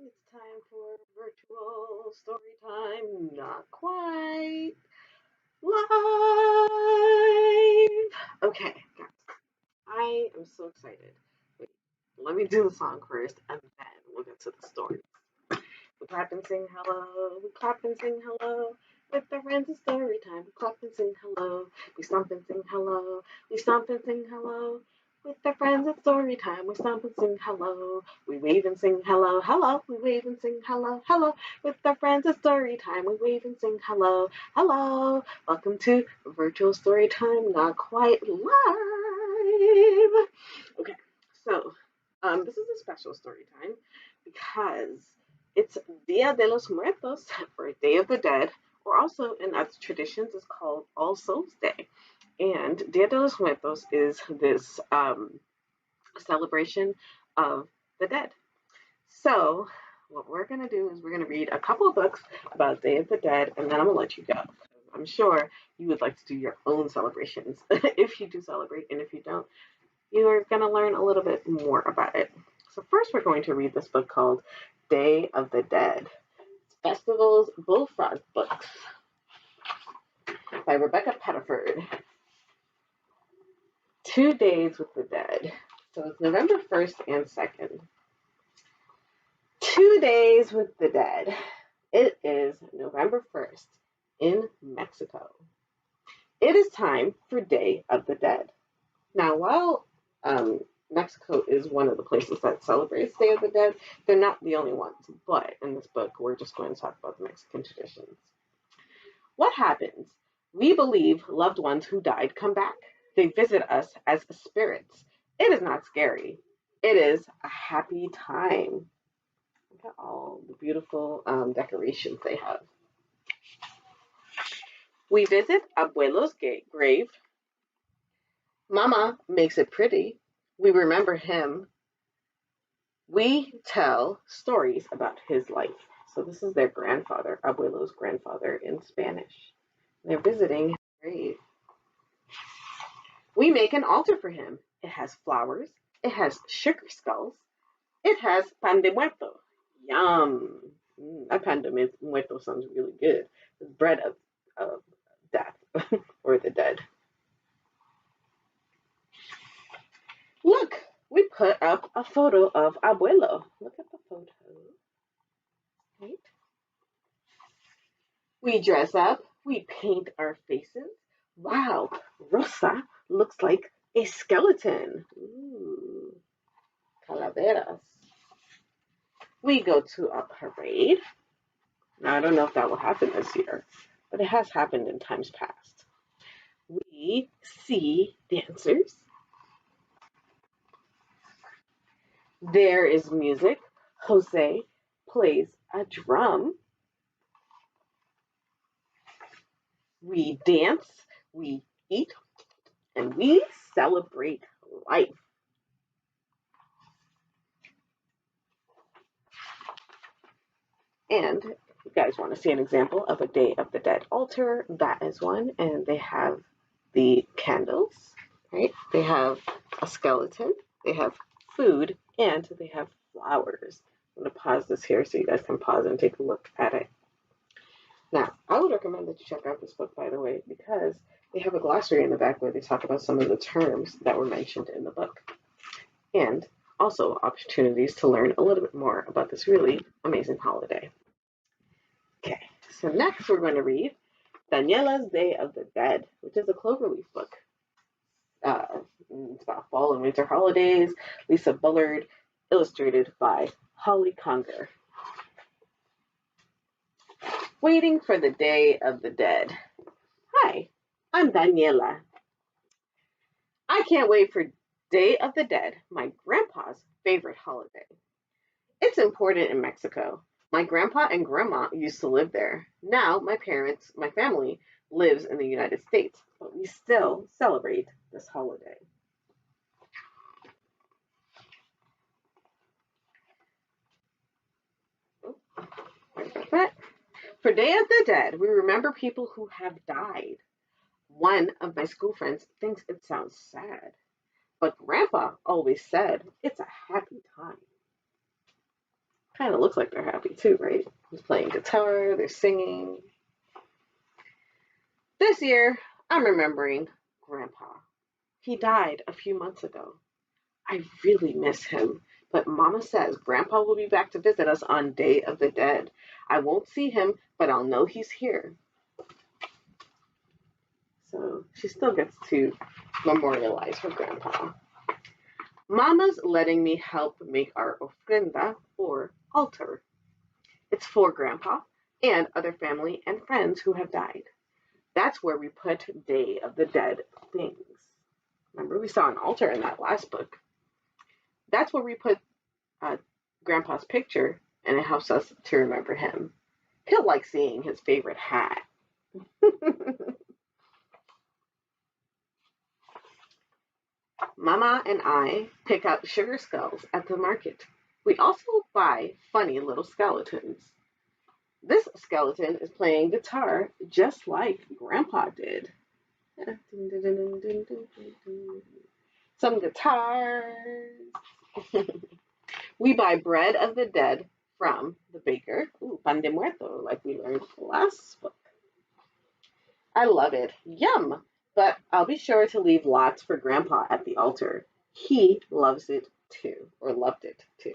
It's time for virtual story time. Not quite live. Okay, guys, I am so excited. Wait, let me do the song first, and then we'll get to the story. We clap and sing hello. We clap and sing hello. With the friends, it's story time. We clap and sing hello. We stomp and sing hello. We stomp and sing hello. With the friends, it's story time. We stomp and sing hello. We wave and sing hello, hello. We wave and sing hello, hello. With the friends, it's story time. We wave and sing hello, hello. Welcome to virtual story time. Not quite live. Okay, so this is a special story time because it's Dia de los Muertos, or Day of the Dead, or also in other traditions is called All Souls Day. And Dia de los Muertos is this celebration of the dead. So what we're going to do is we're going to read a couple of books about Day of the Dead, and then I'm going to let you go. I'm sure you would like to do your own celebrations if you do celebrate, and if you don't, you are going to learn a little bit more about it. So first we're going to read this book called Day of the Dead. It's Festival's Bullfrog Books by Rebecca Pettiford. 2 days with the dead. So it's November 1st and 2nd. 2 days with the dead. It is November 1st in Mexico. It is time for Day of the Dead. Now, while Mexico is one of the places that celebrates Day of the Dead, they're not the only ones. But in this book, we're just going to talk about the Mexican traditions. What happens? We believe loved ones who died come back. They visit us as spirits. It is not scary. It is a happy time. Look at all the beautiful decorations they have. We visit Abuelo's grave. Mama makes it pretty. We remember him. We tell stories about his life. So this is their grandfather, Abuelo's grandfather in Spanish. They're visiting his grave. We make an altar for him. It has flowers. It has sugar skulls. It has pan de muerto. Yum. That pan de muerto sounds really good. It's bread of death or the dead. Look, we put up a photo of Abuelo. Look at the photo. Right? We dress up. We paint our faces. Wow, Rosa looks like a skeleton. Ooh, calaveras. We go to a parade. Now, I don't know if that will happen this year, but it has happened in times past. We see dancers. There is music. Jose plays a drum. We dance, we eat, and we celebrate life. And if you guys want to see an example of a Day of the Dead altar, that is one. And they have the candles, right? They have a skeleton, they have food, and they have flowers. I'm going to pause this here so you guys can pause and take a look at it. Now, I would recommend that you check out this book, by the way, because they have a glossary in the back where they talk about some of the terms that were mentioned in the book. And also opportunities to learn a little bit more about this really amazing holiday. Okay, so next we're going to read Daniela's Day of the Dead, which is a Cloverleaf book. It's about fall and winter holidays. Lisa Bullard, illustrated by Holli Conger. Waiting for the Day of the Dead. Hi, I'm Daniela. I can't wait for Day of the Dead, my grandpa's favorite holiday. It's important in Mexico. My grandpa and grandma used to live there. Now my family lives in the United States, but we still celebrate this holiday. For Day of the Dead, we remember people who have died. One of my school friends thinks it sounds sad, but Grandpa always said it's a happy time. Kind of looks like they're happy too, right? He's playing guitar, they're singing. This year, I'm remembering Grandpa. He died a few months ago. I really miss him, but Mama says Grandpa will be back to visit us on Day of the Dead. I won't see him, but I'll know he's here. So she still gets to memorialize her grandpa. Mama's letting me help make our ofrenda, or altar. It's for Grandpa and other family and friends who have died. That's where we put Day of the Dead things. Remember, we saw an altar in that last book. That's where we put Grandpa's picture, and it helps us to remember him. He'll like seeing his favorite hat. Mama and I pick out sugar skulls at the market. We also buy funny little skeletons. This skeleton is playing guitar just like Grandpa did. Some guitars. We buy bread of the dead from the baker. Ooh, pan de muerto, like we learned last book. I love it. Yum! But I'll be sure to leave lots for Grandpa at the altar. He loves it too, or loved it too.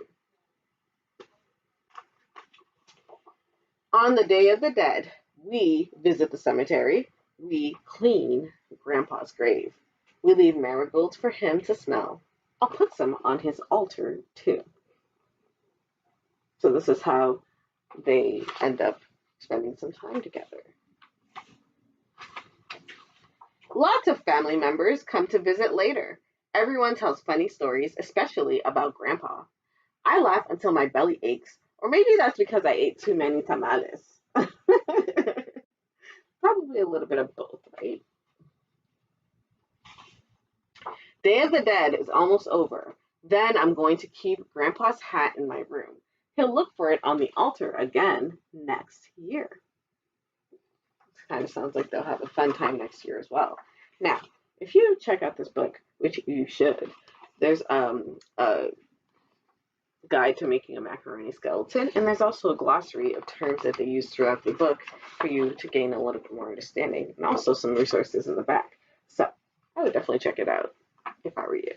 On the Day of the Dead, we visit the cemetery. We clean Grandpa's grave. We leave marigolds for him to smell. I'll put some on his altar too. So this is how they end up spending some time together. Lots of family members come to visit later. Everyone tells funny stories, especially about Grandpa. I laugh until my belly aches, or maybe that's because I ate too many tamales. Probably a little bit of both, right? Day of the Dead is almost over. Then I'm going to keep Grandpa's hat in my room. He'll look for it on the altar again next year. Kind of sounds like they'll have a fun time next year as well. Now, if you check out this book, which you should, there's a guide to making a macaroni skeleton, and there's also a glossary of terms that they use throughout the book for you to gain a little bit more understanding, and also some resources in the back. So I would definitely check it out if I were you.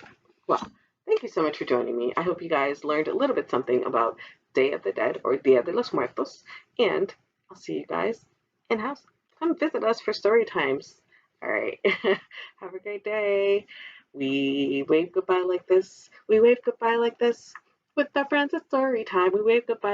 Well, thank you so much for joining me. I hope you guys learned a little bit something about Day of the Dead, or Dia de los Muertos, and I'll see you guys in house. Come visit us for story times. All right. Have a great day. We wave goodbye like this. We wave goodbye like this. With our friends at story time, we wave goodbye.